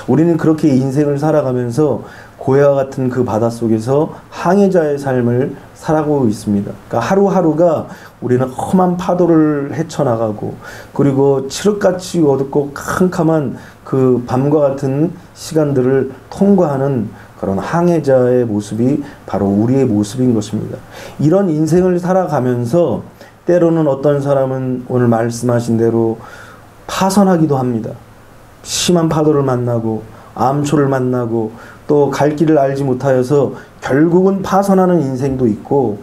우리는 그렇게 인생을 살아가면서 고해와 같은 그 바닷속에서 항해자의 삶을 살아가고 있습니다. 그러니까 하루하루가 우리는 험한 파도를 헤쳐나가고, 그리고 칠흑같이 어둡고 캄캄한 그 밤과 같은 시간들을 통과하는 그런 항해자의 모습이 바로 우리의 모습인 것입니다. 이런 인생을 살아가면서 때로는 어떤 사람은 오늘 말씀하신 대로 파선하기도 합니다. 심한 파도를 만나고 암초를 만나고 또 갈 길을 알지 못하여서 결국은 파선하는 인생도 있고,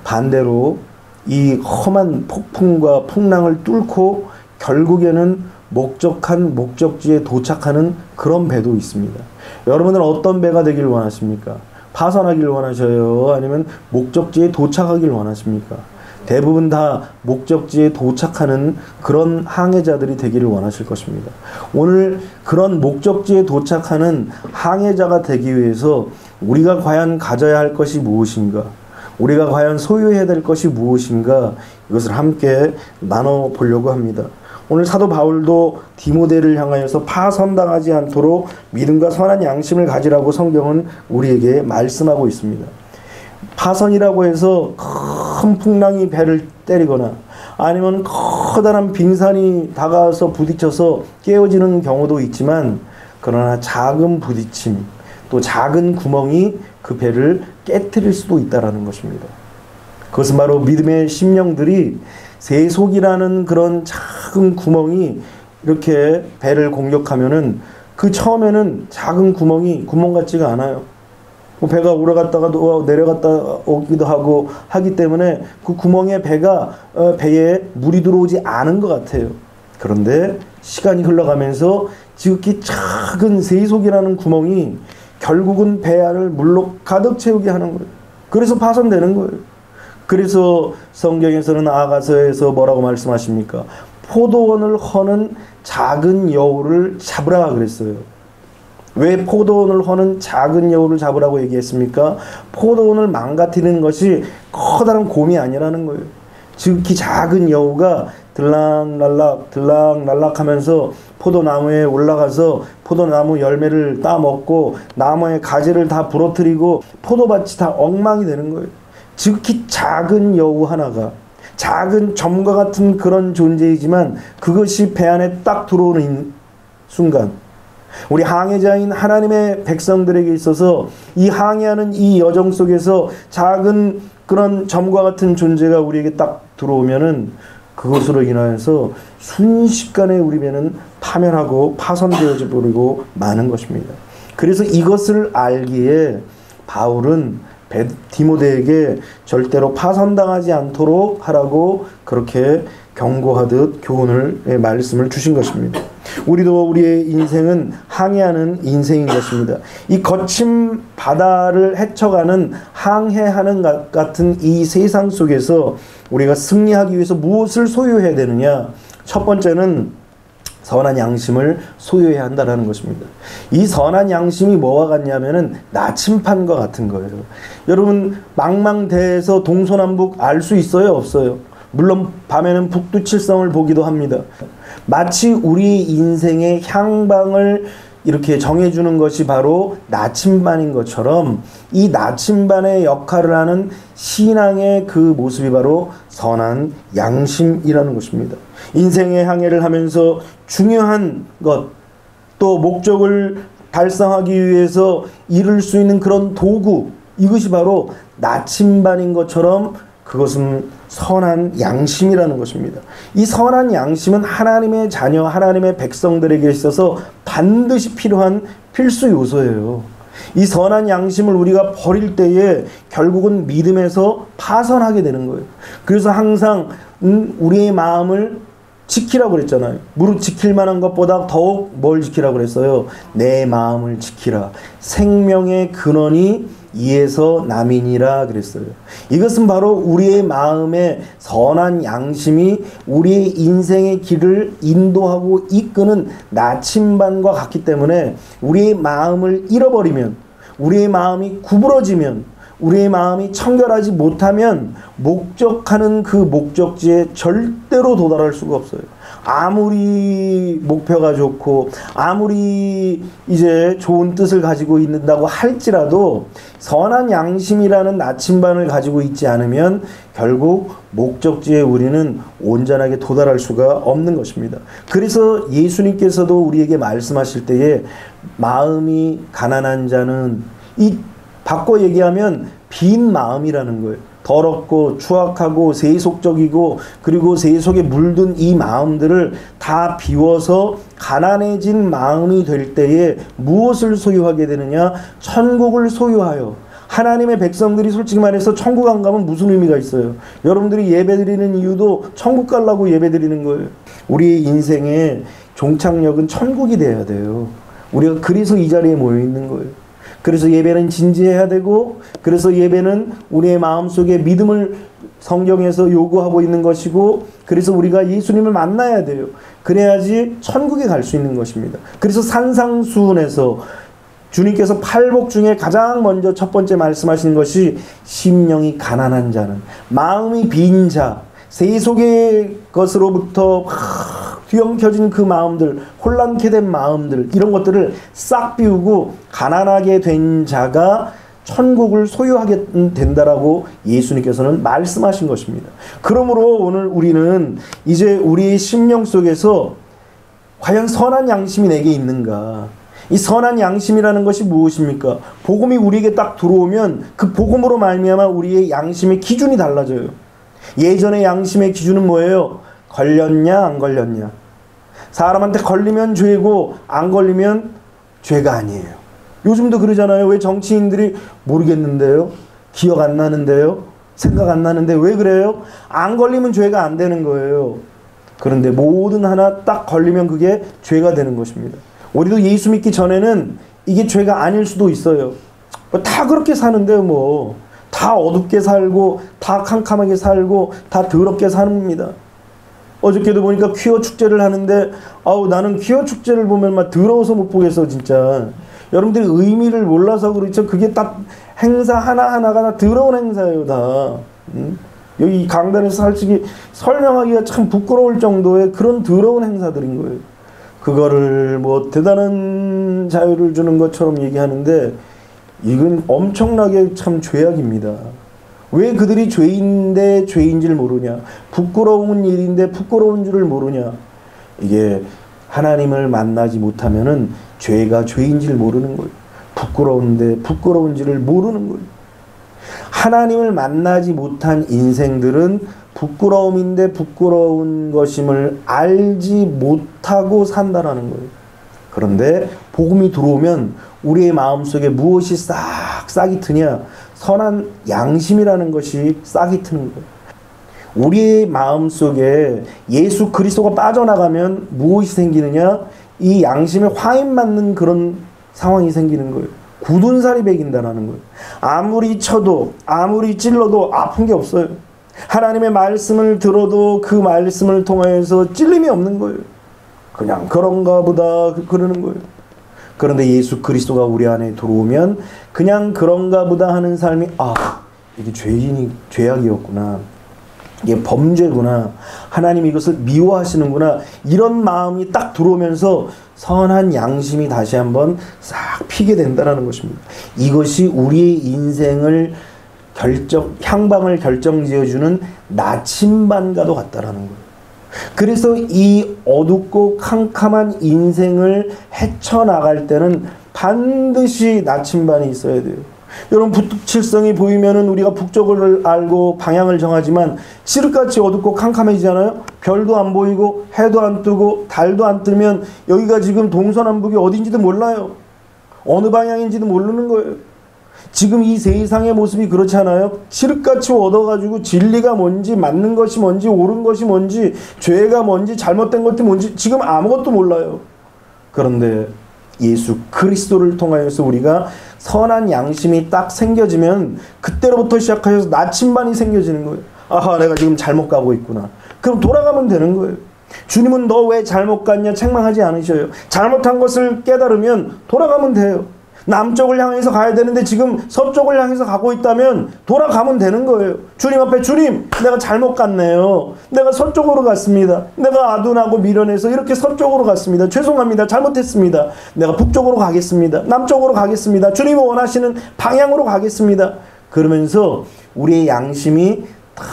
반대로 이 험한 폭풍과 풍랑을 뚫고 결국에는 목적한 목적지에 도착하는 그런 배도 있습니다. 여러분은 어떤 배가 되길 원하십니까? 파선하길 원하셔요? 아니면 목적지에 도착하길 원하십니까? 대부분 다 목적지에 도착하는 그런 항해자들이 되기를 원하실 것입니다. 오늘 그런 목적지에 도착하는 항해자가 되기 위해서 우리가 과연 가져야 할 것이 무엇인가? 우리가 과연 소유해야 될 것이 무엇인가? 이것을 함께 나눠보려고 합니다. 오늘 사도 바울도 디모데를 향하여서 파선당하지 않도록 믿음과 선한 양심을 가지라고 성경은 우리에게 말씀하고 있습니다. 파선이라고 해서 큰 풍랑이 배를 때리거나 아니면 커다란 빙산이 다가와서 부딪혀서 깨어지는 경우도 있지만, 그러나 작은 부딪힘, 또 작은 구멍이 그 배를 깨트릴 수도 있다는 것입니다. 그것은 바로 믿음의 심령들이 세속이라는 그런 작은 구멍이 이렇게 배를 공격하면은 그 처음에는 작은 구멍이 구멍 같지가 않아요. 배가 오르갔다가 내려갔다 오기도 하고 하기 때문에 그 구멍에 배에 물이 들어오지 않은 것 같아요. 그런데 시간이 흘러가면서 지극히 작은 세속이라는 구멍이 결국은 배 안을 물로 가득 채우게 하는 거예요. 그래서 파손되는 거예요. 그래서 성경에서는 아가서에서 뭐라고 말씀하십니까? 포도원을 허는 작은 여우를 잡으라 그랬어요. 왜 포도원을 허는 작은 여우를 잡으라고 얘기했습니까? 포도원을 망가뜨리는 것이 커다란 곰이 아니라는 거예요. 지극히 작은 여우가 들락날락 하면서 포도나무에 올라가서 포도나무 열매를 따먹고 나무의 가지를 다 부러뜨리고 포도밭이 다 엉망이 되는 거예요. 지극히 작은 여우 하나가, 작은 점과 같은 그런 존재이지만 그것이 배 안에 딱 들어오는 순간, 우리 항해자인 하나님의 백성들에게 있어서 이 항해하는 이 여정 속에서 작은 그런 점과 같은 존재가 우리에게 딱 들어오면은 그것으로 인하여서 순식간에 우리 배는 파멸하고 파손되어져 버리고 마는 것입니다. 그래서 이것을 알기에 바울은 디모데에게 절대로 파손당하지 않도록 하라고 그렇게 경고하듯 교훈을 말씀을 주신 것입니다. 우리도 우리의 인생은 항해하는 인생인 것입니다. 이 거친 바다를 헤쳐가는 항해하는 것 같은 이 세상 속에서 우리가 승리하기 위해서 무엇을 소유해야 되느냐? 첫 번째는 선한 양심을 소유해야 한다는 것입니다. 이 선한 양심이 뭐와 같냐면은 나침판과 같은 거예요. 여러분, 망망대해에서 동서남북 알 수 있어요? 없어요? 물론 밤에는 북두칠성을 보기도 합니다. 마치 우리 인생의 향방을 이렇게 정해주는 것이 바로 나침반인 것처럼 이 나침반의 역할을 하는 신앙의 그 모습이 바로 선한 양심이라는 것입니다. 인생의 항해를 하면서 중요한 것, 또 목적을 달성하기 위해서 이룰 수 있는 그런 도구, 이것이 바로 나침반인 것처럼 그것은 선한 양심이라는 것입니다. 이 선한 양심은 하나님의 자녀, 하나님의 백성들에게 있어서 반드시 필요한 필수 요소예요. 이 선한 양심을 우리가 버릴 때에 결국은 믿음에서 파선하게 되는 거예요. 그래서 항상 우리의 마음을 지키라고 그랬잖아요. 무릇 지킬 만한 것보다 더욱 뭘 지키라고 그랬어요? 내 마음을 지키라. 생명의 근원이 이에서 남이니라 그랬어요. 이것은 바로 우리의 마음의 선한 양심이 우리의 인생의 길을 인도하고 이끄는 나침반과 같기 때문에 우리의 마음을 잃어버리면, 우리의 마음이 구부러지면, 우리의 마음이 청결하지 못하면 목적하는 그 목적지에 절대로 도달할 수가 없어요. 아무리 목표가 좋고 아무리 이제 좋은 뜻을 가지고 있는다고 할지라도 선한 양심이라는 나침반을 가지고 있지 않으면 결국 목적지에 우리는 온전하게 도달할 수가 없는 것입니다. 그래서 예수님께서도 우리에게 말씀하실 때에 마음이 가난한 자는, 이 바꿔 얘기하면 빈 마음이라는 거예요. 더럽고 추악하고 세속적이고 그리고 세속에 물든 이 마음들을 다 비워서 가난해진 마음이 될 때에 무엇을 소유하게 되느냐? 천국을 소유하여. 하나님의 백성들이 솔직히 말해서 천국 안 가면 무슨 의미가 있어요? 여러분들이 예배드리는 이유도 천국 가려고 예배드리는 거예요. 우리의 인생의 종착역은 천국이 돼야 돼요. 우리가 그래서 이 자리에 모여 있는 거예요. 그래서 예배는 진지해야 되고, 그래서 예배는 우리의 마음속에 믿음을 성경에서 요구하고 있는 것이고, 그래서 우리가 예수님을 만나야 돼요. 그래야지 천국에 갈 수 있는 것입니다. 그래서 산상수훈에서 주님께서 팔복 중에 가장 먼저 첫 번째 말씀하시는 것이 심령이 가난한 자는, 마음이 빈 자, 세속의 것으로부터 뒤엉켜진 그 마음들, 혼란케 된 마음들, 이런 것들을 싹 비우고 가난하게 된 자가 천국을 소유하게 된다라고 예수님께서는 말씀하신 것입니다. 그러므로 오늘 우리는 이제 우리의 심령 속에서 과연 선한 양심이 내게 있는가? 이 선한 양심이라는 것이 무엇입니까? 복음이 우리에게 딱 들어오면 그 복음으로 말미암아 우리의 양심의 기준이 달라져요. 예전의 양심의 기준은 뭐예요? 걸렸냐 안 걸렸냐. 사람한테 걸리면 죄고 안 걸리면 죄가 아니에요. 요즘도 그러잖아요. 왜 정치인들이 모르겠는데요? 기억 안 나는데요? 생각 안 나는데 왜 그래요? 안 걸리면 죄가 안 되는 거예요. 그런데 뭐든 하나 딱 걸리면 그게 죄가 되는 것입니다. 우리도 예수 믿기 전에는 이게 죄가 아닐 수도 있어요. 다 그렇게 사는데요, 뭐. 다 어둡게 살고, 다 캄캄하게 살고, 다 더럽게 삽니다. 어저께도 보니까 퀴어 축제를 하는데, 나는 퀴어 축제를 보면 막 더러워서 못 보겠어, 진짜. 여러분들이 의미를 몰라서 그렇죠. 그게 딱 행사 하나하나가 다 더러운 행사예요, 다. 여기 강단에서 솔직히 설명하기가 참 부끄러울 정도의 그런 더러운 행사들인 거예요. 그거를 뭐 대단한 자유를 주는 것처럼 얘기하는데, 이건 엄청나게 참 죄악입니다. 왜 그들이 죄인데 죄인지를 모르냐? 부끄러운 일인데 부끄러운 줄을 모르냐? 이게 하나님을 만나지 못하면은 죄가 죄인지를 모르는 거예요. 부끄러운데 부끄러운지를 모르는 거예요. 하나님을 만나지 못한 인생들은 부끄러움인데 부끄러운 것임을 알지 못하고 산다라는 거예요. 그런데 복음이 들어오면 우리의 마음속에 무엇이 싹이 트냐? 선한 양심이라는 것이 싹이 트는 거예요. 우리의 마음속에 예수 그리스도가 빠져나가면 무엇이 생기느냐? 이 양심에 화인 맞는 그런 상황이 생기는 거예요. 굳은 살이 배긴다라는 거예요. 아무리 쳐도 아무리 찔러도 아픈 게 없어요. 하나님의 말씀을 들어도 그 말씀을 통하여서 찔림이 없는 거예요. 그냥 그런가 보다 그러는 거예요. 그런데 예수 그리스도가 우리 안에 들어오면 그냥 그런가 보다 하는 삶이, 이게 죄악이었구나. 이게 범죄구나. 하나님 이것을 미워하시는구나. 이런 마음이 딱 들어오면서 선한 양심이 다시 한번 싹 피게 된다는 것입니다. 이것이 우리의 인생을 향방을 결정지어주는 나침반과도 같다라는 거예요. 그래서 이 어둡고 캄캄한 인생을 헤쳐나갈 때는 반드시 나침반이 있어야 돼요. 여러분, 북두칠성이 보이면은 우리가 북쪽을 알고 방향을 정하지만 칠흑같이 어둡고 캄캄해지잖아요. 별도 안 보이고 해도 안 뜨고 달도 안 뜨면 여기가 지금 동서남북이 어딘지도 몰라요. 어느 방향인지도 모르는 거예요. 지금 이 세상의 모습이 그렇지 않아요? 칠흑같이 얻어가지고 진리가 뭔지, 맞는 것이 뭔지, 옳은 것이 뭔지, 죄가 뭔지, 잘못된 것이 뭔지 지금 아무것도 몰라요. 그런데 예수 그리스도를 통하여서 우리가 선한 양심이 딱 생겨지면 그때로부터 시작하여서 나침반이 생겨지는 거예요. 내가 지금 잘못 가고 있구나. 그럼 돌아가면 되는 거예요. 주님은 너 왜 잘못 갔냐 책망하지 않으셔요. 잘못한 것을 깨달으면 돌아가면 돼요. 남쪽을 향해서 가야 되는데 지금 서쪽을 향해서 가고 있다면 돌아가면 되는 거예요. 주님 앞에, 주님, 내가 잘못 갔네요. 내가 서쪽으로 갔습니다. 내가 아둔하고 미련해서 이렇게 서쪽으로 갔습니다. 죄송합니다. 잘못했습니다. 내가 북쪽으로 가겠습니다. 남쪽으로 가겠습니다. 주님이 원하시는 방향으로 가겠습니다. 그러면서 우리의 양심이 다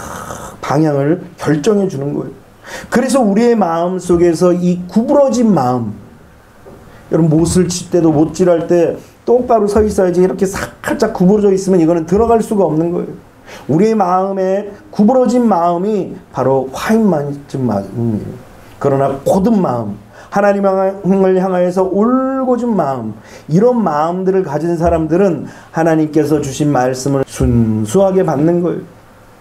방향을 결정해 주는 거예요. 그래서 우리의 마음 속에서 이 구부러진 마음, 여러분 못을 칠 때도 못질할 때 똑바로 서 있어야지 이렇게 살짝 구부러져 있으면 이거는 들어갈 수가 없는 거예요. 우리의 마음에 구부러진 마음이 바로 화인만쯤 마음이에요. 그러나 고든 마음, 하나님을 향하여서 올곧은 마음, 이런 마음들을 가진 사람들은 하나님께서 주신 말씀을 순수하게 받는 거예요.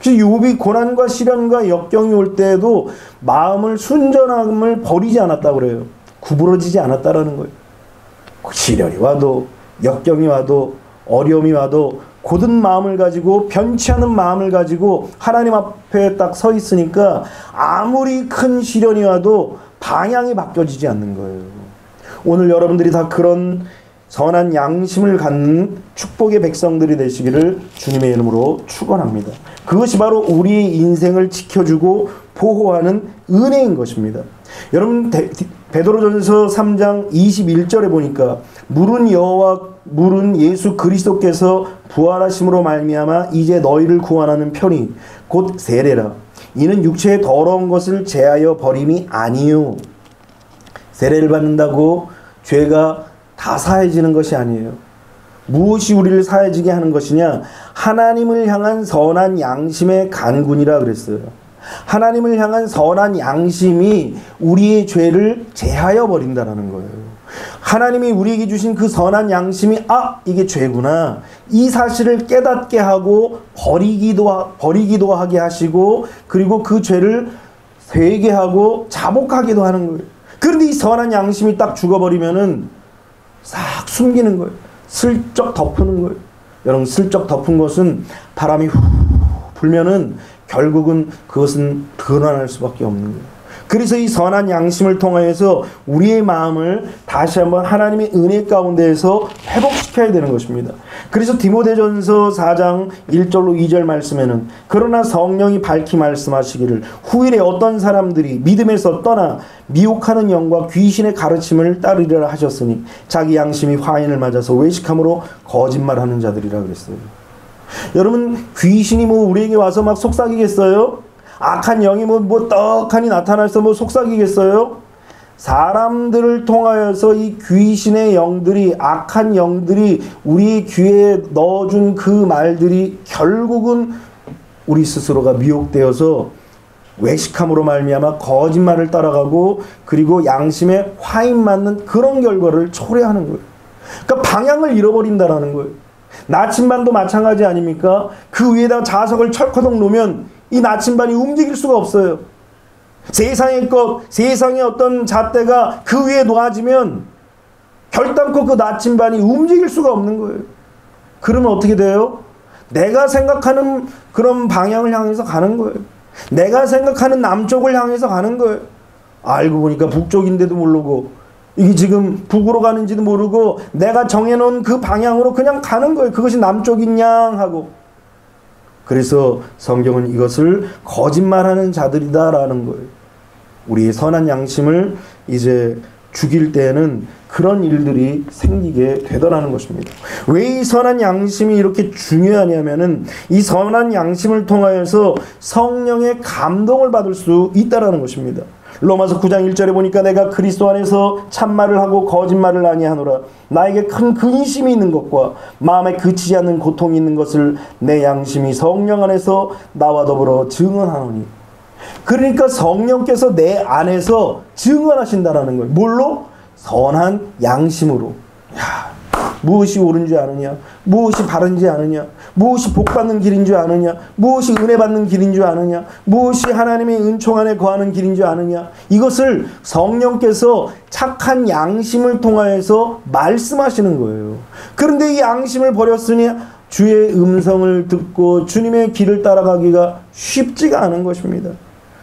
욥이 고난과 시련과 역경이 올 때에도 마음을 순전함을 버리지 않았다고 그래요. 구부러지지 않았다라는 거예요. 시련이 와도 역경이 와도 어려움이 와도 고든 마음을 가지고 변치 않은 마음을 가지고 하나님 앞에 딱 서 있으니까 아무리 큰 시련이 와도 방향이 바뀌어지지 않는 거예요. 오늘 여러분들이 다 그런 선한 양심을 갖는 축복의 백성들이 되시기를 주님의 이름으로 축원합니다. 그것이 바로 우리의 인생을 지켜주고 보호하는 은혜인 것입니다. 여러분 베드로전서 3장 21절에 보니까 물은 예수 그리스도께서 부활하심으로 말미암아 이제 너희를 구원하는 편이 곧 세례라. 이는 육체의 더러운 것을 제하여 버림이 아니요. 세례를 받는다고 죄가 다 사해지는 것이 아니에요. 무엇이 우리를 사해지게 하는 것이냐? 하나님을 향한 선한 양심의 간군이라 그랬어요. 하나님을 향한 선한 양심이 우리의 죄를 제하여 버린다라는 거예요. 하나님이 우리에게 주신 그 선한 양심이 이게 죄구나, 이 사실을 깨닫게 하고 버리기도 하게 하시고, 그리고 그 죄를 회개하고 자복하기도 하는 거예요. 그런데 이 선한 양심이 딱 죽어버리면은 싹 숨기는 거예요. 슬쩍 덮는 거예요. 여러분, 슬쩍 덮은 것은 바람이 후 불면은 결국은 그것은 드러날 수밖에 없는 거예요. 그래서 이 선한 양심을 통하여서 우리의 마음을 다시 한번 하나님의 은혜 가운데에서 회복시켜야 되는 것입니다. 그래서 디모데전서 4장 1절로 2절 말씀에는 그러나 성령이 밝히 말씀하시기를 후일에 어떤 사람들이 믿음에서 떠나 미혹하는 영과 귀신의 가르침을 따르리라 하셨으니 자기 양심이 화인을 맞아서 외식함으로 거짓말하는 자들이라 그랬어요. 여러분, 귀신이 우리에게 와서 막 속삭이겠어요? 악한 영이 떡하니 나타나서 속삭이겠어요? 사람들을 통하여서 이 귀신의 영들이, 악한 영들이 우리 귀에 넣어준 그 말들이 결국은 우리 스스로가 미혹되어서 외식함으로 말미암아 거짓말을 따라가고, 그리고 양심에 화인 맞는 그런 결과를 초래하는 거예요. 그러니까 방향을 잃어버린다라는 거예요. 나침반도 마찬가지 아닙니까? 그 위에다 자석을 철커덕 놓으면 이 나침반이 움직일 수가 없어요. 세상의 것, 세상의 어떤 잣대가 그 위에 놓아지면 결단코 그 나침반이 움직일 수가 없는 거예요. 그러면 어떻게 돼요? 내가 생각하는 그런 방향을 향해서 가는 거예요. 내가 생각하는 남쪽을 향해서 가는 거예요. 알고 보니까 북쪽인데도 모르고, 이게 지금 북으로 가는지도 모르고 내가 정해놓은 그 방향으로 그냥 가는 거예요. 그것이 남쪽이냐 하고. 그래서 성경은 이것을 거짓말하는 자들이다라는 거예요. 우리의 선한 양심을 이제 죽일 때에는 그런 일들이 생기게 되더라는 것입니다. 왜 이 선한 양심이 이렇게 중요하냐면은 이 선한 양심을 통하여서 성령의 감동을 받을 수 있다라는 것입니다. 로마서 9장 1절에 보니까 내가 그리스도 안에서 참말을 하고 거짓말을 아니하노라. 나에게 큰 근심이 있는 것과 마음에 그치지 않는 고통이 있는 것을 내 양심이 성령 안에서 나와 더불어 증언하노니. 그러니까 성령께서 내 안에서 증언하신다라는 거예요. 뭘로? 선한 양심으로. 무엇이 옳은 줄 아느냐? 무엇이 바른 줄 아느냐? 무엇이 복받는 길인 줄 아느냐? 무엇이 은혜 받는 길인 줄 아느냐? 무엇이 하나님의 은총 안에 거하는 길인 줄 아느냐? 이것을 성령께서 착한 양심을 통하여서 말씀하시는 거예요. 그런데 이 양심을 버렸으니 주의 음성을 듣고 주님의 길을 따라가기가 쉽지가 않은 것입니다.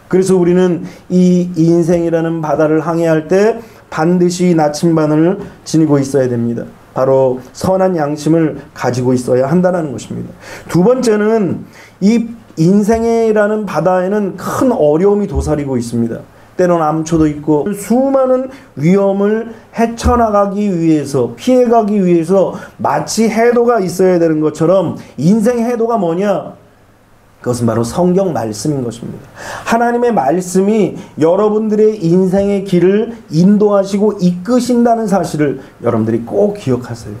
그래서 우리는 이 인생이라는 바다를 항해할 때 반드시 나침반을 지니고 있어야 됩니다. 바로 선한 양심을 가지고 있어야 한다는 것입니다. 두 번째는 이 인생이라는 바다에는 큰 어려움이 도사리고 있습니다. 때로는 암초도 있고 수많은 위험을 헤쳐나가기 위해서, 피해가기 위해서 마치 해도가 있어야 되는 것처럼 인생 해도가 뭐냐? 그것은 바로 성경 말씀인 것입니다. 하나님의 말씀이 여러분들의 인생의 길을 인도하시고 이끄신다는 사실을 여러분들이 꼭 기억하세요.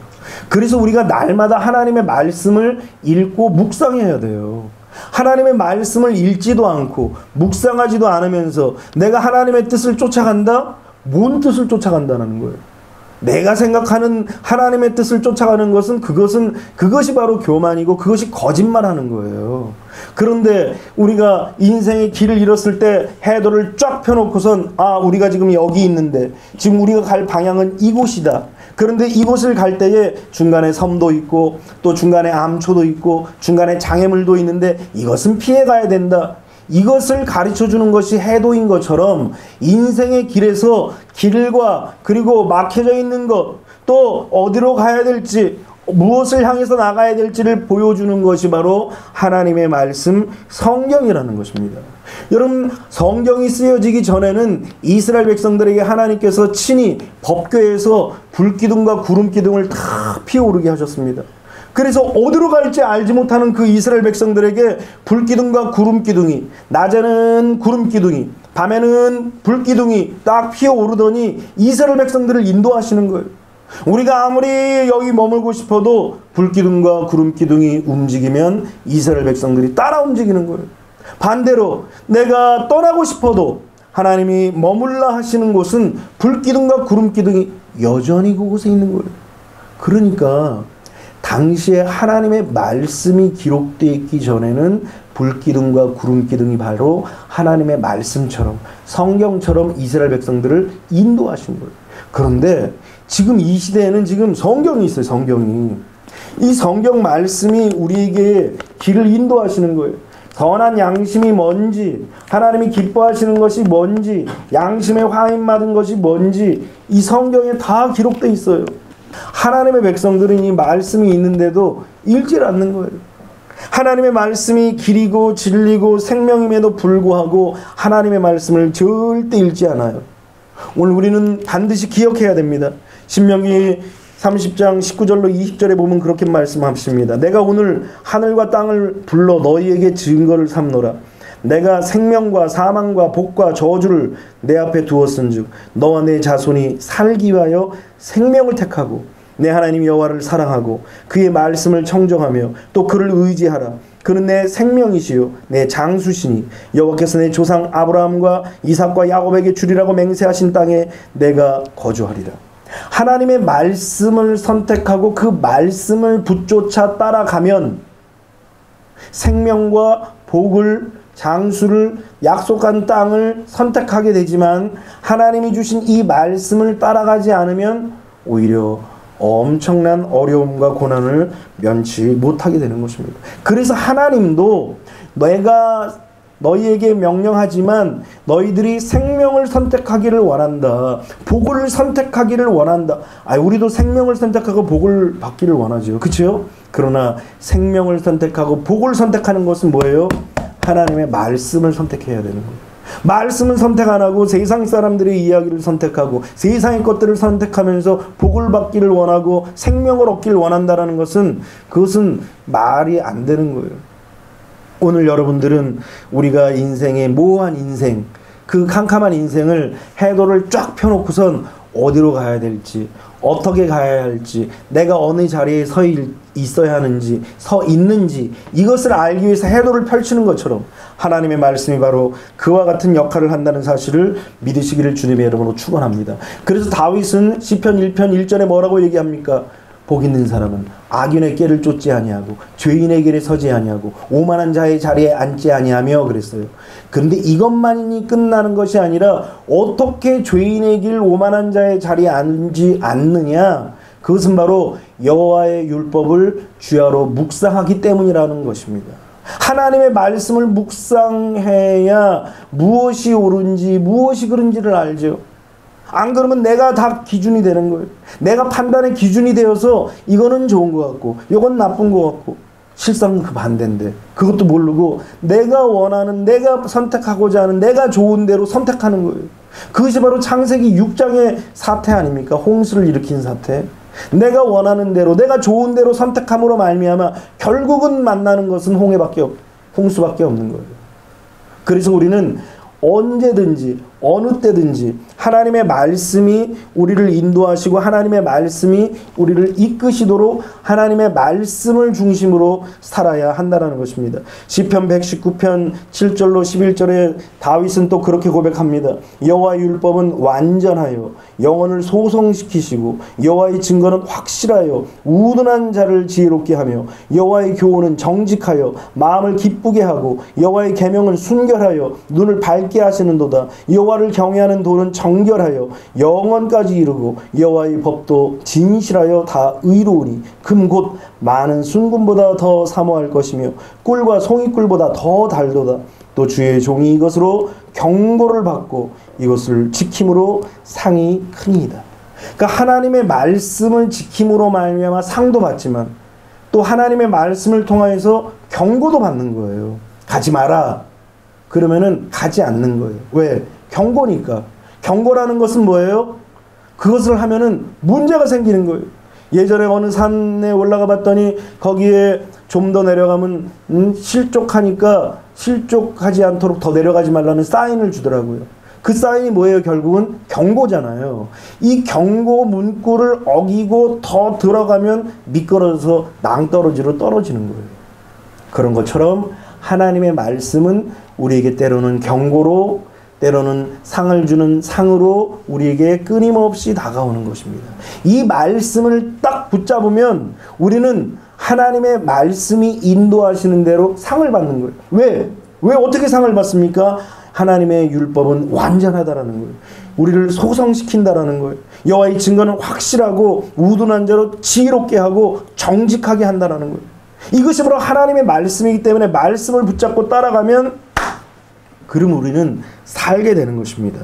그래서 우리가 날마다 하나님의 말씀을 읽고 묵상해야 돼요. 하나님의 말씀을 읽지도 않고 묵상하지도 않으면서 내가 하나님의 뜻을 쫓아간다? 뭔 뜻을 쫓아간다는 거예요? 내가 생각하는 하나님의 뜻을 쫓아가는 것은 그것이 바로 교만이고 그것이 거짓말하는 거예요. 그런데 우리가 인생의 길을 잃었을 때 해도를 쫙 펴놓고선 우리가 지금 여기 있는데 지금 우리가 갈 방향은 이곳이다. 그런데 이곳을 갈 때에 중간에 섬도 있고 또 중간에 암초도 있고 중간에 장애물도 있는데 이것은 피해가야 된다. 이것을 가르쳐주는 것이 해도인 것처럼 인생의 길에서 길과 그리고 막혀져 있는 것, 또 어디로 가야 될지, 무엇을 향해서 나가야 될지를 보여주는 것이 바로 하나님의 말씀 성경이라는 것입니다. 여러분, 성경이 쓰여지기 전에는 이스라엘 백성들에게 하나님께서 친히 법궤에서 불기둥과 구름기둥을 다 피어오르게 하셨습니다. 그래서 어디로 갈지 알지 못하는 그 이스라엘 백성들에게 불기둥과 구름기둥이, 낮에는 구름기둥이, 밤에는 불기둥이 딱 피어오르더니 이스라엘 백성들을 인도하시는 거예요. 우리가 아무리 여기 머물고 싶어도 불기둥과 구름기둥이 움직이면 이스라엘 백성들이 따라 움직이는 거예요. 반대로 내가 떠나고 싶어도 하나님이 머물라 하시는 곳은 불기둥과 구름기둥이 여전히 그곳에 있는 거예요. 그러니까 당시에 하나님의 말씀이 기록되어 있기 전에는 불기둥과 구름기둥이 바로 하나님의 말씀처럼, 성경처럼 이스라엘 백성들을 인도하신 거예요. 그런데 지금 이 시대에는 지금 성경이 있어요. 성경이. 이 성경 말씀이 우리에게 길을 인도하시는 거예요. 선한 양심이 뭔지, 하나님이 기뻐하시는 것이 뭔지, 양심에 화인받은 것이 뭔지 이 성경에 다 기록되어 있어요. 하나님의 백성들은 이 말씀이 있는데도 읽질 않는 거예요. 하나님의 말씀이 길이고 진리고 생명임에도 불구하고 하나님의 말씀을 절대 읽지 않아요. 오늘 우리는 반드시 기억해야 됩니다. 신명기 30장 19절로 20절에 보면 그렇게 말씀하십니다. 내가 오늘 하늘과 땅을 불러 너희에게 증거를 삼노라. 내가 생명과 사망과 복과 저주를 내 앞에 두었은즉 너와 내 자손이 살기 위하여 생명을 택하고 내 하나님 여호와를 사랑하고 그의 말씀을 청정하며 또 그를 의지하라. 그는 내 생명이시요 내 장수시니 여호와께서 내 조상 아브라함과 이삭과 야곱에게 주리라고 맹세하신 땅에 내가 거주하리라. 하나님의 말씀을 선택하고 그 말씀을 붙조차 따라가면 생명과 복을, 장수를, 약속한 땅을 선택하게 되지만 하나님이 주신 이 말씀을 따라가지 않으면 오히려 엄청난 어려움과 고난을 면치 못하게 되는 것입니다. 그래서 하나님도 내가 너희에게 명령하지만 너희들이 생명을 선택하기를 원한다. 복을 선택하기를 원한다. 우리도 생명을 선택하고 복을 받기를 원하죠. 그렇죠? 그러나 생명을 선택하고 복을 선택하는 것은 뭐예요? 하나님의 말씀을 선택해야 되는 거예요. 말씀은 선택 안 하고 세상 사람들의 이야기를 선택하고 세상의 것들을 선택하면서 복을 받기를 원하고 생명을 얻기를 원한다는 것은 그것은 말이 안 되는 거예요. 오늘 여러분들은 우리가 인생의 모호한 인생, 그 캄캄한 인생을 해도를 쫙 펴놓고선 어디로 가야 될지, 어떻게 가야 할지, 내가 어느 자리에 서 있어야 하는지, 서 있는지 이것을 알기 위해서 해도를 펼치는 것처럼 하나님의 말씀이 바로 그와 같은 역할을 한다는 사실을 믿으시기를 주님의 이름으로 축원합니다. 그래서 다윗은 시편 1편 1절에 뭐라고 얘기합니까? 복 있는 사람은 악인의 꾀를 쫓지 아니하고 죄인의 길에 서지 아니하고 오만한 자의 자리에 앉지 아니하며 그랬어요. 그런데 이것만이 끝나는 것이 아니라 어떻게 죄인의 길, 오만한 자의 자리에 앉지 않느냐? 그것은 바로 여호와의 율법을 주야로 묵상하기 때문이라는 것입니다. 하나님의 말씀을 묵상해야 무엇이 옳은지 무엇이 그른지를 알죠. 안 그러면 내가 다 기준이 되는 거예요. 내가 판단의 기준이 되어서 이거는 좋은 것 같고 이건 나쁜 것 같고 실상은 그 반대인데 그것도 모르고 내가 원하는, 내가 선택하고자 하는, 내가 좋은 대로 선택하는 거예요. 그것이 바로 창세기 6장의 사태 아닙니까? 홍수를 일으킨 사태. 내가 원하는 대로, 내가 좋은 대로 선택함으로 말미암아 결국은 만나는 것은 홍수밖에 없는 거예요. 그래서 우리는 언제든지 어느 때든지 하나님의 말씀이 우리를 인도하시고 하나님의 말씀이 우리를 이끄시도록 하나님의 말씀을 중심으로 살아야 한다는 것입니다. 시편 119편 7절로 11절에 다윗은 또 그렇게 고백합니다. 여호와의 율법은 완전하여 영혼을 소성시키시고 여호와의 증거는 확실하여 우둔한 자를 지혜롭게 하며 여호와의 교훈은 정직하여 마음을 기쁘게 하고 여호와의 계명은 순결하여 눈을 밝게 하시는도다. 여호와를 경외하는 도는 정결하여 영원까지 이르고 여호와의 법도 진실하여 다 의로우니 금 곧 많은 순금보다 더 사모할 것이며 꿀과 송이꿀보다 더 달도다. 또 주의 종이 이것으로 경고를 받고 이것을 지킴으로 상이 크니이다. 그러니까 하나님의 말씀을 지킴으로 말미암아 상도 받지만 또 하나님의 말씀을 통하여서 경고도 받는 거예요. 가지 마라. 그러면은 가지 않는 거예요. 왜? 경고니까. 경고라는 것은 뭐예요? 그것을 하면은 문제가 생기는 거예요. 예전에 어느 산에 올라가 봤더니 거기에 좀 더 내려가면 실족하니까 실족하지 않도록 더 내려가지 말라는 사인을 주더라고요. 그 사인이 뭐예요? 결국은 경고잖아요. 이 경고 문구를 어기고 더 들어가면 미끄러져서 낭떠러지로 떨어지는 거예요. 그런 것처럼 하나님의 말씀은 우리에게 때로는 경고로, 때로는 상을 주는 상으로 우리에게 끊임없이 다가오는 것입니다. 이 말씀을 딱 붙잡으면 우리는 하나님의 말씀이 인도하시는 대로 상을 받는 거예요. 왜? 왜 어떻게 상을 받습니까? 하나님의 율법은 완전하다라는 거예요. 우리를 소성시킨다라는 거예요. 여호와의 증거는 확실하고 우둔한 자로 지혜롭게 하고 정직하게 한다라는 거예요. 이것이 바로 하나님의 말씀이기 때문에 말씀을 붙잡고 따라가면 그럼 우리는 살게 되는 것입니다.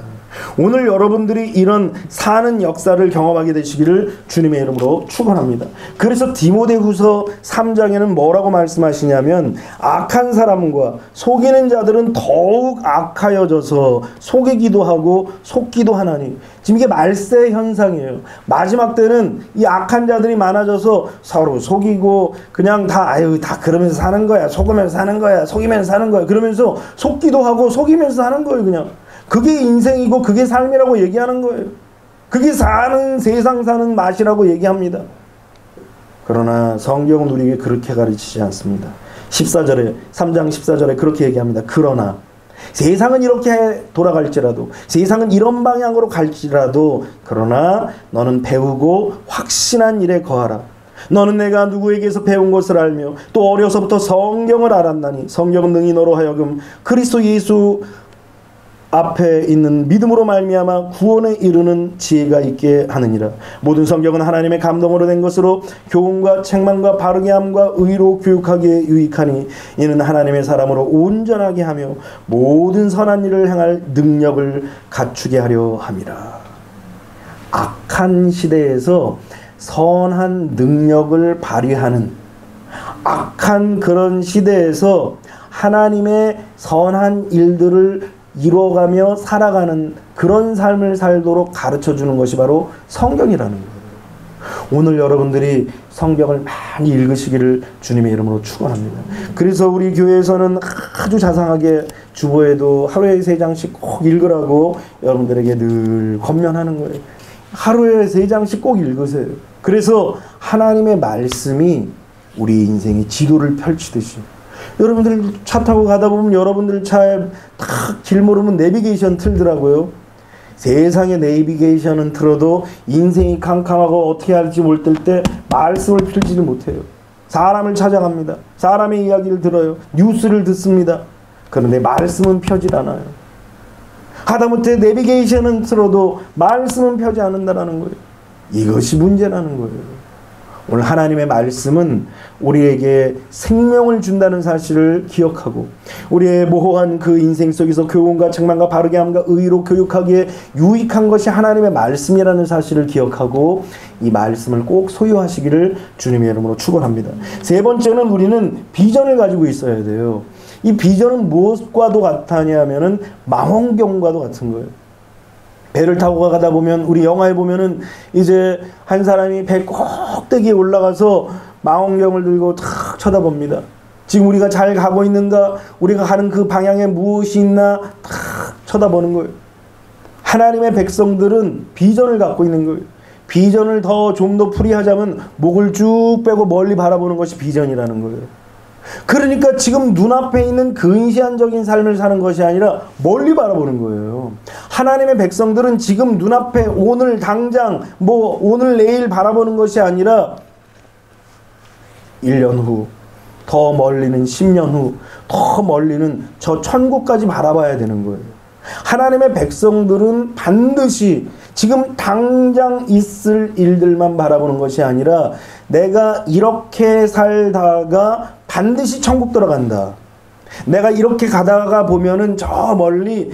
오늘 여러분들이 이런 사는 역사를 경험하게 되시기를 주님의 이름으로 축원합니다. 그래서 디모데후서 3장에는 뭐라고 말씀하시냐면 악한 사람과 속이는 자들은 더욱 악하여져서 속이기도 하고 속기도 하나니, 지금 이게 말세 현상이에요. 마지막 때는 이 악한 자들이 많아져서 서로 속이고 그냥 다 그러면서 사는 거야, 속으면서 사는 거야, 속이면서 사는 거야, 그러면서 속기도 하고 속이면서 사는 거예요. 그냥 그게 인생이고 그게 삶이라고 얘기하는 거예요. 그게 세상 사는 맛이라고 얘기합니다. 그러나 성경은 우리에게 그렇게 가르치지 않습니다. 14절에 3장 14절에 그렇게 얘기합니다. 그러나 세상은 이렇게 돌아갈지라도, 세상은 이런 방향으로 갈지라도, 그러나 너는 배우고 확신한 일에 거하라. 너는 내가 누구에게서 배운 것을 알며 또 어려서부터 성경을 알았나니 성경은 능히 너로 하여금 그리스도 예수 앞에 있는 믿음으로 말미암아 구원에 이르는 지혜가 있게 하느니라. 모든 성경은 하나님의 감동으로 된 것으로 교훈과 책망과 바르게 함과 의로 교육하기에 유익하니 이는 하나님의 사람으로 온전하게 하며 모든 선한 일을 행할 능력을 갖추게 하려 함이라. 악한 시대에서 선한 능력을 발휘하는, 악한 그런 시대에서 하나님의 선한 일들을 이루어가며 살아가는 그런 삶을 살도록 가르쳐주는 것이 바로 성경이라는 거예요. 오늘 여러분들이 성경을 많이 읽으시기를 주님의 이름으로 축원합니다. 그래서 우리 교회에서는 아주 자상하게 주보에도 하루에 3장씩 꼭 읽으라고 여러분들에게 늘 권면하는 거예요. 하루에 3장씩 꼭 읽으세요. 그래서 하나님의 말씀이 우리 인생의 지도를 펼치듯이, 여러분들 차 타고 가다 보면 여러분들 차에 딱 길 모르면 내비게이션 틀더라고요. 세상에 내비게이션은 틀어도 인생이 캄캄하고 어떻게 할지 모를 때 말씀을 펼치지 못해요. 사람을 찾아갑니다. 사람의 이야기를 들어요. 뉴스를 듣습니다. 그런데 말씀은 펴질 않아요. 하다못해 내비게이션은 틀어도 말씀은 펴지 않는다는 거예요. 이것이 문제라는 거예요. 오늘 하나님의 말씀은 우리에게 생명을 준다는 사실을 기억하고 우리의 모호한 그 인생 속에서 교훈과 책망과 바르게 함과 의로 교육하기에 유익한 것이 하나님의 말씀이라는 사실을 기억하고 이 말씀을 꼭 소유하시기를 주님의 이름으로 축원합니다. 세 번째는 우리는 비전을 가지고 있어야 돼요. 이 비전은 무엇과도 같으냐면은 망원경과도 같은 거예요. 배를 타고 가다 보면 우리 영화에 보면은 이제 한 사람이 배 꼭대기에 올라가서 망원경을 들고 탁 쳐다봅니다. 지금 우리가 잘 가고 있는가, 우리가 가는 그 방향에 무엇이 있나 탁 쳐다보는 거예요. 하나님의 백성들은 비전을 갖고 있는 거예요. 비전을 좀 더 풀이하자면 목을 쭉 빼고 멀리 바라보는 것이 비전이라는 거예요. 그러니까 지금 눈앞에 있는 근시안적인 삶을 사는 것이 아니라 멀리 바라보는 거예요. 하나님의 백성들은 지금 눈앞에 오늘 당장 오늘 내일 바라보는 것이 아니라 1년 후, 더 멀리는 10년 후, 더 멀리는 저 천국까지 바라봐야 되는 거예요. 하나님의 백성들은 반드시 지금 당장 있을 일들만 바라보는 것이 아니라 내가 이렇게 살다가 반드시 천국 들어간다. 내가 이렇게 가다가 보면은 저 멀리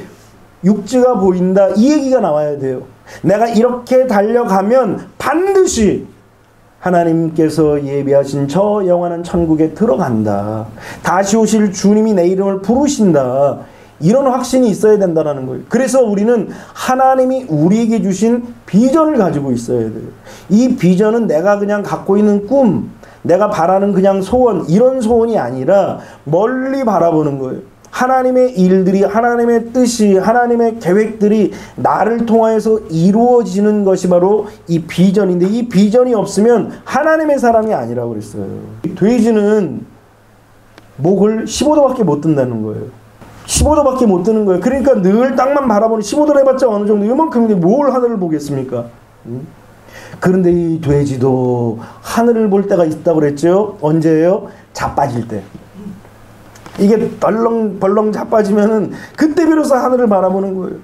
육지가 보인다. 이 얘기가 나와야 돼요. 내가 이렇게 달려가면 반드시 하나님께서 예비하신 저 영원한 천국에 들어간다. 다시 오실 주님이 내 이름을 부르신다. 이런 확신이 있어야 된다는 거예요. 그래서 우리는 하나님이 우리에게 주신 비전을 가지고 있어야 돼요. 이 비전은 내가 그냥 갖고 있는 꿈, 내가 바라는 그냥 소원, 이런 소원이 아니라 멀리 바라보는 거예요. 하나님의 일들이, 하나님의 뜻이, 하나님의 계획들이 나를 통하여서 이루어지는 것이 바로 이 비전인데, 이 비전이 없으면 하나님의 사람이 아니라고 그랬어요. 돼지는 목을 15도밖에 못 든다는 거예요. 15도밖에 못 드는 거예요. 그러니까 늘 땅만 바라보는, 15도를 해봤자 어느 정도 이만큼인데 뭘 하늘을 보겠습니까? 그런데 이 돼지도 하늘을 볼 때가 있다고 그랬죠. 언제예요? 자빠질 때. 이게 벌렁벌렁 자빠지면은 그때 비로소 하늘을 바라보는 거예요.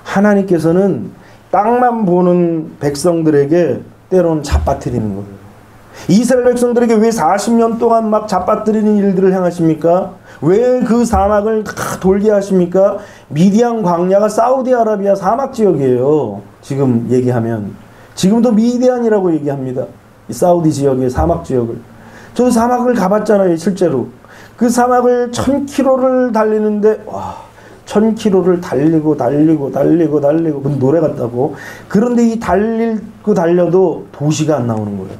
하나님께서는 땅만 보는 백성들에게 때로는 자빠뜨리는 거예요. 이스라엘 백성들에게 왜 40년 동안 막 자빠뜨리는 일들을 행하십니까? 왜 그 사막을 다 돌게 하십니까? 미디안 광야가 사우디아라비아 사막 지역이에요. 지금 얘기하면. 지금도 미디안이라고 얘기합니다. 이 사우디 지역의 사막 지역을. 저도 사막을 가봤잖아요, 실제로. 그 사막을 1000km를 달리는데, 와, 1000km를 달리고 무슨 노래 같다고. 그런데 이 달려도 도시가 안 나오는 거예요.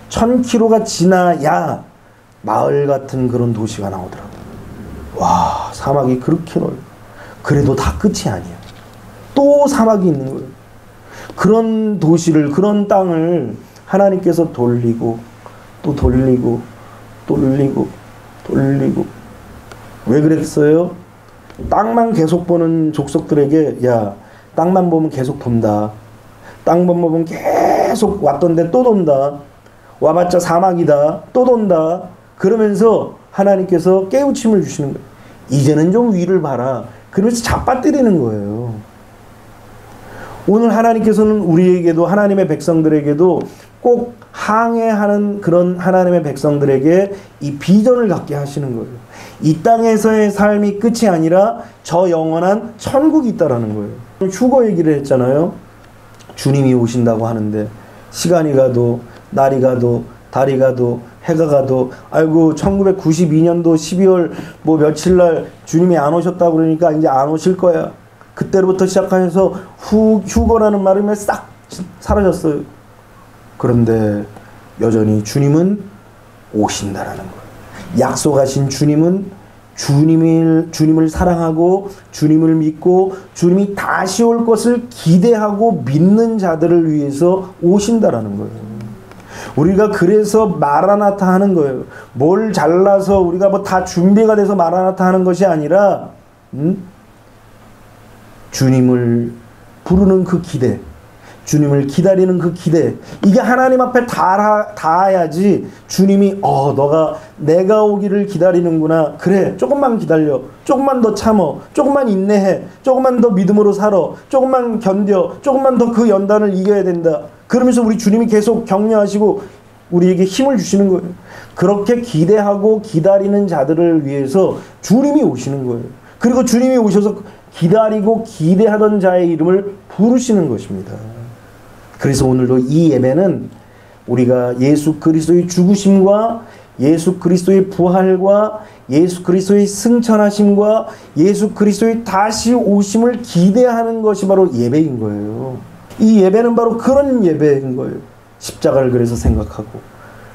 1000km가 지나야 마을 같은 그런 도시가 나오더라고요. 와, 사막이 그렇게 넓어. 그래도 다 끝이 아니야. 또 사막이 있는 거예요. 그런 도시를, 그런 땅을 하나님께서 돌리고 또 돌리고 왜 그랬어요? 땅만 계속 보는 족속들에게, 야, 땅만 보면 계속 돈다. 땅만 보면 계속 왔던데 또 돈다. 와봤자 사막이다. 또 돈다. 그러면서 하나님께서 깨우침을 주시는 거예요. 이제는 좀 위를 봐라. 그러면서 잡아뜨리는 거예요. 오늘 하나님께서는 우리에게도, 하나님의 백성들에게도 꼭 항해하는 그런 하나님의 백성들에게 이 비전을 갖게 하시는 거예요. 이 땅에서의 삶이 끝이 아니라 저 영원한 천국이 있다라는 거예요. 휴거 얘기를 했잖아요. 주님이 오신다고 하는데 시간이 가도 날이 가도 달이 가도 해가 가도, 아이고 1992년도 12월 며칠날 주님이 안 오셨다고 그러니까 이제 안 오실 거야. 그때로부터 시작해서 휴거라는 말이 싹 사라졌어요. 그런데 여전히 주님은 오신다라는 거예요. 약속하신 주님은 주님을 사랑하고 주님을 믿고 주님이 다시 올 것을 기대하고 믿는 자들을 위해서 오신다라는 거예요. 우리가 그래서 마라나타 하는 거예요. 뭘 잘나서 우리가 다 준비가 돼서 마라나타 하는 것이 아니라 주님을 부르는 그 기대, 주님을 기다리는 그 기대, 이게 하나님 앞에 닿아야지 주님이 너가 내가 오기를 기다리는구나. 그래, 조금만 기다려, 조금만 더 참어, 조금만 인내해, 조금만 더 믿음으로 살아, 조금만 견뎌, 조금만 더 그 연단을 이겨야 된다. 그러면서 우리 주님이 계속 격려하시고 우리에게 힘을 주시는 거예요. 그렇게 기대하고 기다리는 자들을 위해서 주님이 오시는 거예요. 그리고 주님이 오셔서 기다리고 기대하던 자의 이름을 부르시는 것입니다. 그래서 오늘도 이 예배는 우리가 예수 그리스도의 죽으심과 예수 그리스도의 부활과 예수 그리스도의 승천하심과 예수 그리스도의 다시 오심을 기대하는 것이 바로 예배인 거예요. 이 예배는 바로 그런 예배인 거예요. 십자가를 그래서 생각하고,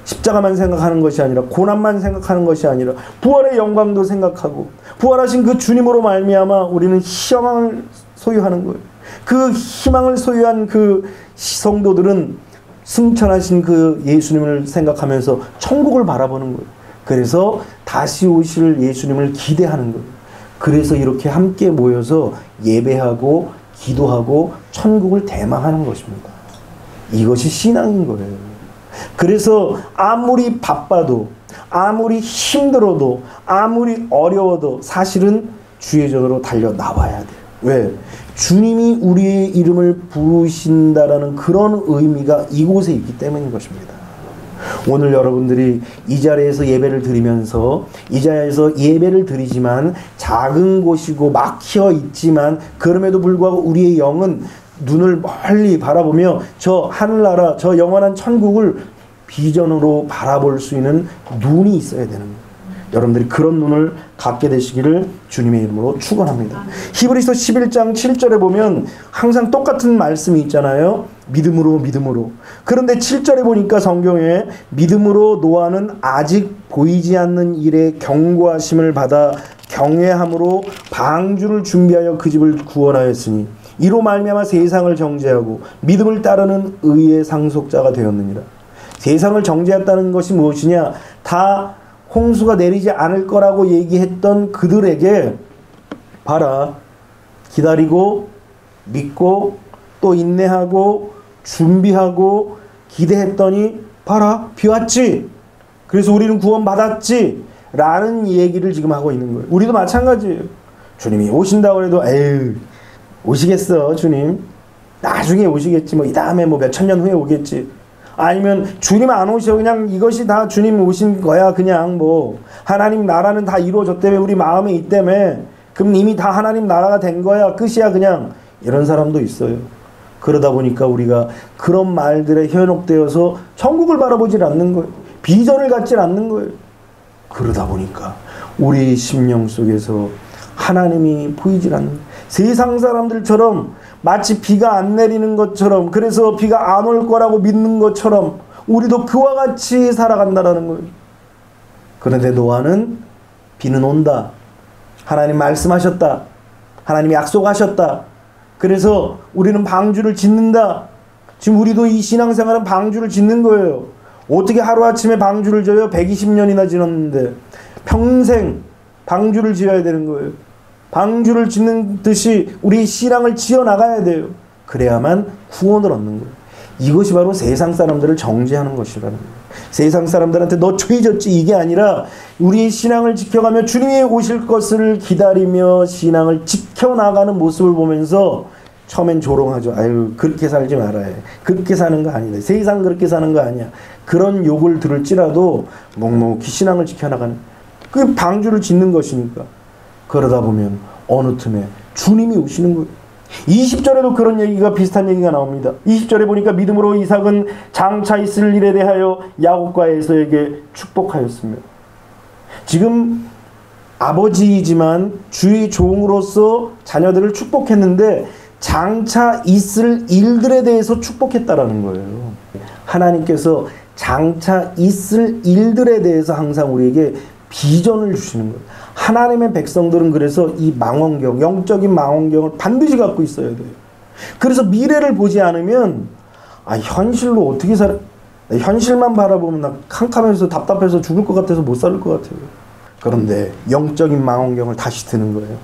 십자가만 생각하는 것이 아니라, 고난만 생각하는 것이 아니라 부활의 영광도 생각하고, 부활하신 그 주님으로 말미암아 우리는 희망을 소유하는 거예요. 그 희망을 소유한 그 성도들은 승천하신 그 예수님을 생각하면서 천국을 바라보는 거예요. 그래서 다시 오실 예수님을 기대하는 거예요. 그래서 이렇게 함께 모여서 예배하고 기도하고 천국을 대망하는 것입니다. 이것이 신앙인 거예요. 그래서 아무리 바빠도, 아무리 힘들어도, 아무리 어려워도 사실은 주의 전으로 달려 나와야 돼요. 왜? 주님이 우리의 이름을 부르신다라는 그런 의미가 이곳에 있기 때문인 것입니다. 오늘 여러분들이 이 자리에서 예배를 드리면서, 이 자리에서 예배를 드리지만 작은 곳이고 막혀 있지만 그럼에도 불구하고 우리의 영은 눈을 멀리 바라보며 저 하늘나라, 저 영원한 천국을 비전으로 바라볼 수 있는 눈이 있어야 되는 거예요. 여러분들이 그런 눈을 갖게 되시기를 주님의 이름으로 축원합니다. 히브리서 11장 7절에 보면 항상 똑같은 말씀이 있잖아요. 믿음으로 믿음으로. 그런데 7절에 보니까 성경에 믿음으로 노아는 아직 보이지 않는 일에 경고하심을 받아 경외함으로 방주를 준비하여 그 집을 구원하였으니 이로 말미암아 세상을 정죄하고 믿음을 따르는 의의 상속자가 되었느니라. 세상을 정죄했다는 것이 무엇이냐? 다 홍수가 내리지 않을 거라고 얘기했던 그들에게 봐라, 기다리고 믿고 또 인내하고 준비하고 기대했더니 봐라, 비 왔지. 그래서 우리는 구원받았지 라는 얘기를 지금 하고 있는 거예요. 우리도 마찬가지예요. 주님이 오신다고 해도 에휴 오시겠어 주님, 나중에 오시겠지, 뭐 이 다음에 뭐 몇천 년 후에 오겠지. 아니면 주님 안 오셔, 그냥 이것이 다 주님 오신 거야, 그냥 뭐 하나님 나라는 다 이루어졌다며, 우리 마음에 있다며, 그럼 이미 다 하나님 나라가 된 거야, 끝이야 그냥, 이런 사람도 있어요. 그러다 보니까 우리가 그런 말들에 현혹되어서 천국을 바라보질 않는 거예요. 비전을 갖질 않는 거예요. 그러다 보니까 우리 심령 속에서 하나님이 보이질 않는 거예요. 세상 사람들처럼 마치 비가 안 내리는 것처럼, 그래서 비가 안 올 거라고 믿는 것처럼 우리도 그와 같이 살아간다라는 거예요. 그런데 노아는 비는 온다, 하나님 말씀하셨다, 하나님이 약속하셨다, 그래서 우리는 방주를 짓는다. 지금 우리도 이 신앙생활은 방주를 짓는 거예요. 어떻게 하루아침에 방주를 져요? 120년이나 지났는데 평생 방주를 지어야 되는 거예요. 방주를 짓는 듯이 우리 신앙을 지어나가야 돼요. 그래야만 구원을 얻는 거예요. 이것이 바로 세상 사람들을 정죄하는 것이라는 거예요. 세상 사람들한테 너 죄졌지 이게 아니라 우리의 신앙을 지켜가며 주님이 오실 것을 기다리며 신앙을 지켜나가는 모습을 보면서 처음엔 조롱하죠. 아유 그렇게 살지 말아야 해. 그렇게 사는 거 아니다. 세상 그렇게 사는 거 아니야. 그런 욕을 들을지라도 묵묵히 신앙을 지켜나가는, 그 방주를 짓는 것이니까. 그러다 보면 어느 틈에 주님이 오시는 거예요. 20절에도 그런 얘기가, 비슷한 얘기가 나옵니다. 20절에 보니까 믿음으로 이삭은 장차 있을 일에 대하여 야곱과 에서에게 축복하였으며, 지금 아버지이지만 주의 종으로서 자녀들을 축복했는데 장차 있을 일들에 대해서 축복했다라는 거예요. 하나님께서 장차 있을 일들에 대해서 항상 우리에게 비전을 주시는 거예요. 하나님의 백성들은 그래서 이 망원경, 영적인 망원경을 반드시 갖고 있어야 돼요. 그래서 미래를 보지 않으면 현실로 어떻게 살아, 현실만 바라보면 나 캄캄해서 답답해서 죽을 것 같아서 못 살 것 같아요. 그런데 영적인 망원경을 다시 드는 거예요.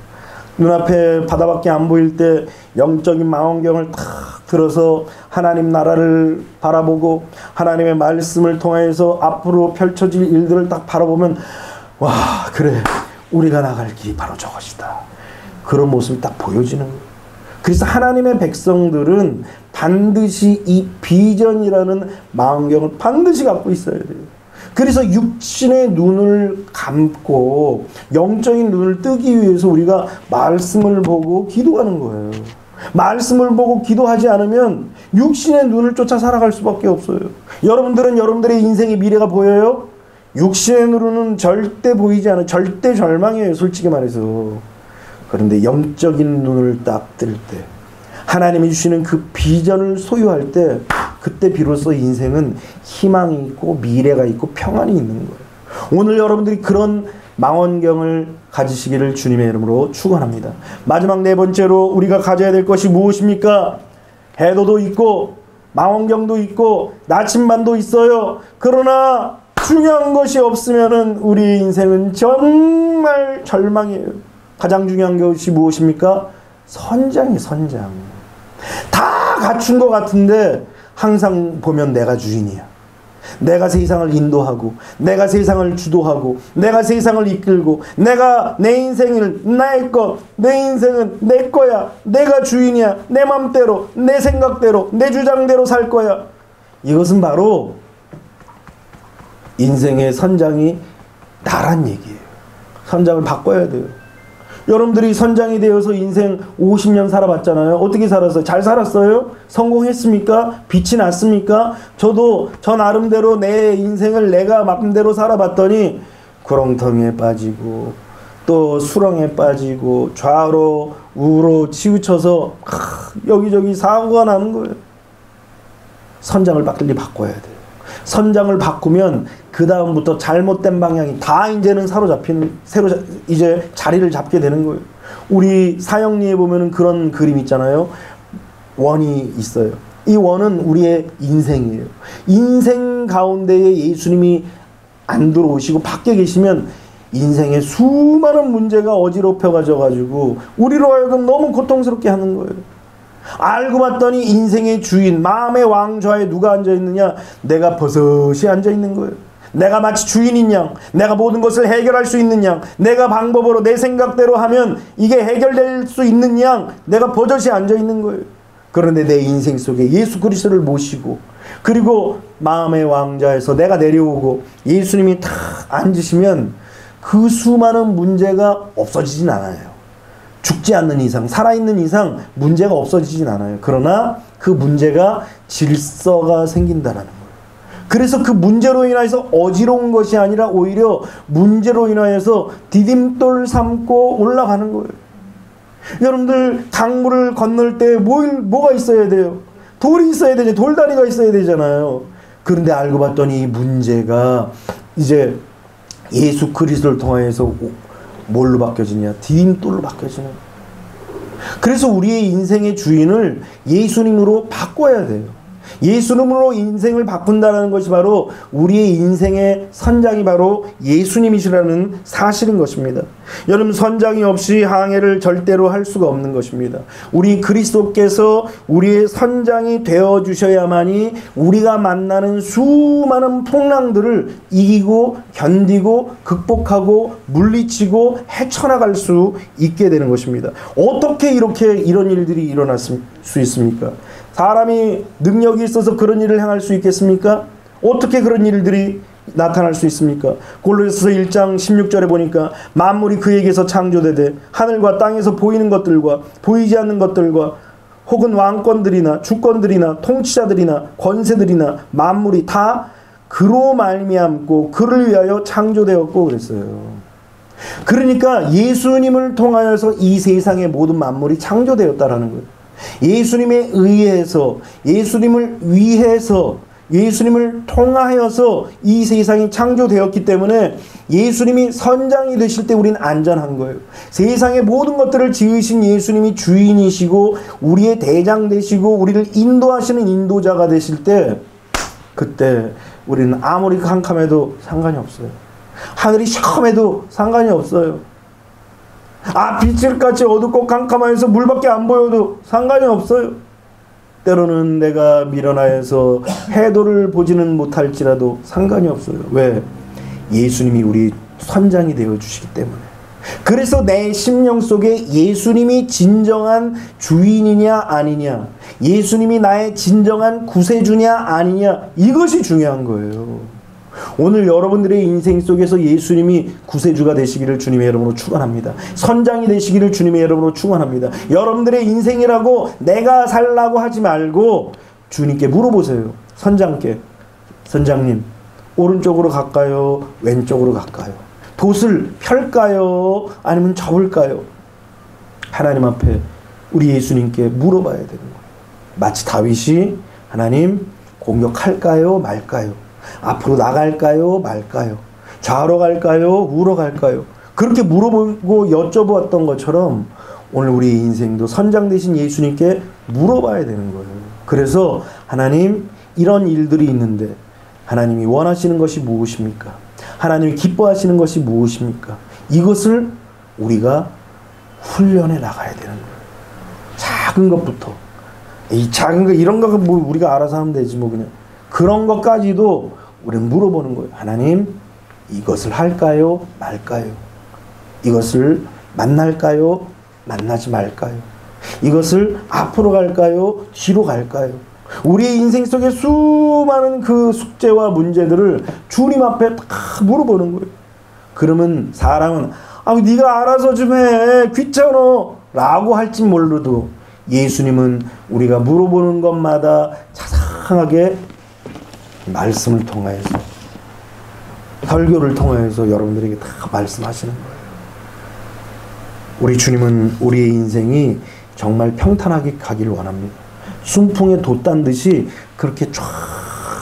눈앞에 바다밖에 안 보일 때 영적인 망원경을 탁 들어서 하나님 나라를 바라보고 하나님의 말씀을 통해서 앞으로 펼쳐질 일들을 딱 바라보면 와, 그래, 우리가 나갈 길이 바로 저것이다. 그런 모습이 딱 보여지는 거예요. 그래서 하나님의 백성들은 반드시 이 비전이라는 망원경을 반드시 갖고 있어야 돼요. 그래서 육신의 눈을 감고 영적인 눈을 뜨기 위해서 우리가 말씀을 보고 기도하는 거예요. 말씀을 보고 기도하지 않으면 육신의 눈을 쫓아 살아갈 수밖에 없어요. 여러분들은 여러분들의 인생의 미래가 보여요? 육신의 눈으로는 절대 보이지 않아요. 절대 절망이에요, 솔직히 말해서. 그런데 영적인 눈을 딱 뜰 때, 하나님이 주시는 그 비전을 소유할 때, 그때 비로소 인생은 희망이 있고 미래가 있고 평안이 있는 거예요. 오늘 여러분들이 그런 망원경을 가지시기를 주님의 이름으로 축원합니다. 마지막 네 번째로 우리가 가져야 될 것이 무엇입니까? 해도도 있고 망원경도 있고 나침반도 있어요. 그러나 중요한 것이 없으면은 우리 인생은 정말 절망이에요. 가장 중요한 것이 무엇입니까? 선장이에요, 선장. 다 갖춘 것 같은데 항상 보면 내가 주인이야. 내가 세상을 인도하고, 내가 세상을 주도하고, 내가 세상을 이끌고, 내가 내 인생을 나의 것, 내 인생은 내 거야. 내가 주인이야. 내 맘대로, 내 생각대로, 내 주장대로 살 거야. 이것은 바로 인생의 선장이 나란 얘기예요. 선장을 바꿔야 돼요. 여러분들이 선장이 되어서 인생 50년 살아봤잖아요. 어떻게 살았어요? 잘 살았어요? 성공했습니까? 빛이 났습니까? 저도 저 나름대로 내 인생을 내가 마음대로 살아봤더니 구렁텅이에 빠지고 또 수렁에 빠지고 좌로 우로 치우쳐서 여기저기 사고가 나는 거예요. 선장을 빨리 바꿔야 돼요. 선장을 바꾸면 그 다음부터 잘못된 방향이 다 이제는 이제 자리를 잡게 되는 거예요. 우리 사형리에 보면은 그런 그림 있잖아요. 원이 있어요. 이 원은 우리의 인생이에요. 인생 가운데에 예수님이 안 들어오시고 밖에 계시면 인생의 수많은 문제가 어지럽혀 가지고 우리로 하여금 너무 고통스럽게 하는 거예요. 알고 봤더니 인생의 주인, 마음의 왕좌에 누가 앉아있느냐? 내가 버섯이 앉아있는 거예요. 내가 마치 주인인 양, 내가 모든 것을 해결할 수 있는 양, 내가 방법으로 내 생각대로 하면 이게 해결될 수 있는 양, 내가 버젓이 앉아있는 거예요. 그런데 내 인생 속에 예수 그리스도를 모시고 그리고 마음의 왕좌에서 내가 내려오고 예수님이 탁 앉으시면 그 수많은 문제가 없어지진 않아요. 죽지 않는 이상, 살아있는 이상 문제가 없어지진 않아요. 그러나 그 문제가 질서가 생긴다라는 거예요. 그래서 그 문제로 인하여서 어지러운 것이 아니라 오히려 문제로 인하여서 디딤돌 삼고 올라가는 거예요. 여러분들 강물을 건널 때 뭐가 있어야 돼요? 돌이 있어야 되죠. 돌다리가 있어야 되잖아요. 그런데 알고 봤더니 이 문제가 이제 예수 그리스도를 통하여서 뭘로 바뀌어지냐? 디딤돌로 바뀌어지는 거예요. 그래서 우리의 인생의 주인을 예수님으로 바꿔야 돼요. 예수님으로 인생을 바꾼다는 것이 바로 우리의 인생의 선장이 바로 예수님이시라는 사실인 것입니다. 여러분, 선장이 없이 항해를 절대로 할 수가 없는 것입니다. 우리 그리스도께서 우리의 선장이 되어주셔야만이 우리가 만나는 수많은 풍랑들을 이기고 견디고 극복하고 물리치고 헤쳐나갈 수 있게 되는 것입니다. 어떻게 이런 일들이 일어날 수 있습니까? 사람이 능력이 있어서 그런 일을 행할 수 있겠습니까? 어떻게 그런 일들이 나타날 수 있습니까? 골로새서 1장 16절에 보니까 만물이 그에게서 창조되되 하늘과 땅에서 보이는 것들과 보이지 않는 것들과 혹은 왕권들이나 주권들이나 통치자들이나 권세들이나 만물이 다 그로 말미암고 그를 위하여 창조되었고 그랬어요. 그러니까 예수님을 통하여서 이 세상의 모든 만물이 창조되었다라는 거예요. 예수님에 의해서, 예수님을 위해서, 예수님을 통하여서 이 세상이 창조되었기 때문에 예수님이 선장이 되실 때 우리는 안전한 거예요. 세상의 모든 것들을 지으신 예수님이 주인이시고 우리의 대장 되시고 우리를 인도하시는 인도자가 되실 때 그때 우리는 아무리 캄캄해도 상관이 없어요. 하늘이 시커매도 상관이 없어요. 빛을같이 어둡고 캄캄하여서 물밖에 안 보여도 상관이 없어요. 때로는 내가 미련하여서 해도를 보지는 못할지라도 상관이 없어요. 왜? 예수님이 우리 선장이 되어주시기 때문에. 그래서 내 심령 속에 예수님이 진정한 주인이냐 아니냐, 예수님이 나의 진정한 구세주냐 아니냐, 이것이 중요한 거예요. 오늘 여러분들의 인생 속에서 예수님이 구세주가 되시기를 주님의 이름으로 축원합니다. 선장이 되시기를 주님의 이름으로 축원합니다. 여러분들의 인생이라고 내가 살라고 하지 말고 주님께 물어보세요. 선장께, 선장님 오른쪽으로 갈까요? 왼쪽으로 갈까요? 돛을 펼까요? 아니면 접을까요? 하나님 앞에 우리 예수님께 물어봐야 되는 거예요. 마치 다윗이 하나님 공격할까요? 말까요? 앞으로 나갈까요? 말까요? 좌로 갈까요? 우로 갈까요? 그렇게 물어보고 여쭤보았던 것처럼 오늘 우리 인생도 선장 되신 예수님께 물어봐야 되는 거예요. 그래서 하나님 이런 일들이 있는데 하나님이 원하시는 것이 무엇입니까? 하나님이 기뻐하시는 것이 무엇입니까? 이것을 우리가 훈련해 나가야 되는 거예요. 작은 것부터. 이 작은 거 이런 거 뭐 우리가 알아서 하면 되지 뭐 그냥. 그런 것까지도 우리는 물어보는 거예요. 하나님 이것을 할까요? 말까요? 이것을 만날까요? 만나지 말까요? 이것을 앞으로 갈까요? 뒤로 갈까요? 우리의 인생 속에 수많은 그 숙제와 문제들을 주님 앞에 다 물어보는 거예요. 그러면 사람은 네가 알아서 좀 해. 귀찮아. 라고 할지 몰라도 예수님은 우리가 물어보는 것마다 자상하게 말씀을 통하여서 설교를 통하여서 여러분들에게 다 말씀하시는 거예요. 우리 주님은 우리의 인생이 정말 평탄하게 가기를 원합니다. 순풍에 돛단 듯이 그렇게 쫙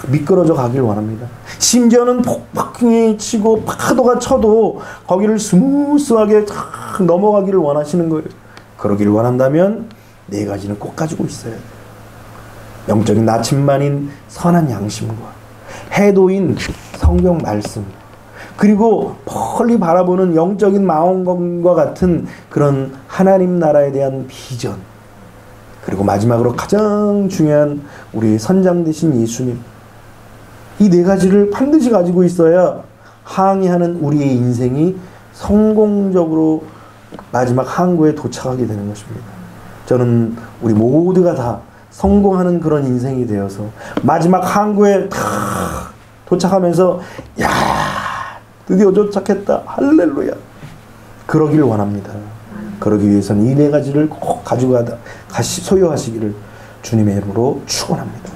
미끄러져 가길 원합니다. 심지어는 폭풍이 치고 파도가 쳐도 거기를 스무스하게 쫙 넘어가기를 원하시는 거예요. 그러기를 원한다면 네 가지는 꼭 가지고 있어야 돼요. 영적인 나침반인 선한 양심과 해도인 성경 말씀, 그리고 멀리 바라보는 영적인 마음과 같은 그런 하나님 나라에 대한 비전, 그리고 마지막으로 가장 중요한 우리 선장 되신 예수님, 이 네 가지를 반드시 가지고 있어야 항해하는 우리의 인생이 성공적으로 마지막 항구에 도착하게 되는 것입니다. 저는 우리 모두가 다 성공하는 그런 인생이 되어서 마지막 항구에 다 도착하면서 야 드디어 도착했다 할렐루야 그러길 원합니다. 그러기 위해서는 이 네 가지를 꼭 가지고 소유하시기를 주님의 이름으로 축원합니다.